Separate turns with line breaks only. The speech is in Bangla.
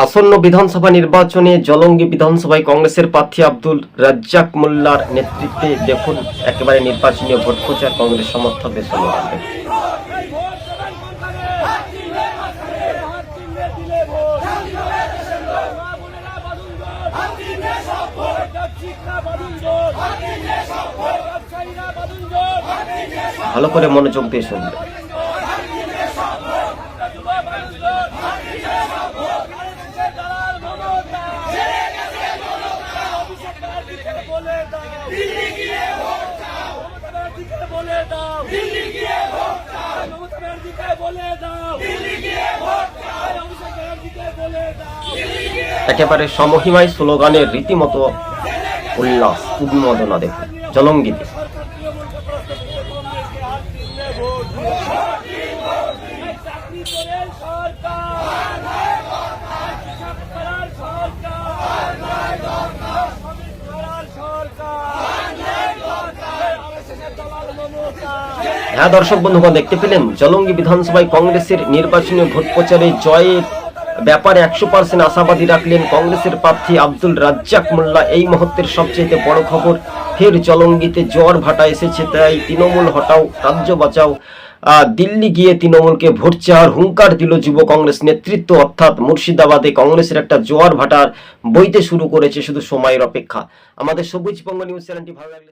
আসন্ন বিধানসভা নির্বাচনে জলঙ্গি বিধানসভায় কংগ্রেসের প্রার্থী আব্দুল রাজ্জাক মোল্লার নেতৃত্বে দেখুন একেবারে নির্বাচনী ভোট প্রচার কংগ্রেস সমর্থকদের স্লোগান। ভালো করে মনোযোগ দিয়ে শুনবেন। একেবারে সমহিমায় স্লোগানের রীতিমতো উল্লাস উন্মোদনা দেখুন জলঙ্গিতে। হ্যাঁ দর্শক বন্ধুগণ, দেখতে পেলেন জলঙ্গি বিধানসভায় কংগ্রেসের নির্বাচনী ভোট প্রচারে জয়ের ব্যাপারে 100% আশাবাদী রাখলেন কংগ্রেসের প্রার্থী আব্দুল রাজ্জাক মোল্লা। এই মুহূর্তের সবচেয়ে বড় খবর, ফের জলঙ্গিতে জোয়ার ভাটা এসেছে, তাই তৃণমূল হটাও রাজ্য বাঁচাও। দিল্লি গিয়ে তৃণমূলকে ভোট চাওয়ার হুঙ্কার দিল যুব কংগ্রেস নেতৃত্ব, অর্থাৎ মুর্শিদাবাদে কংগ্রেসের একটা জোয়ার ভাটার বইতে শুরু করেছে, শুধু সময়ের অপেক্ষা। আমাদের সবুজবঙ্গ নিউজ চ্যানেলটি ভালো লাগলে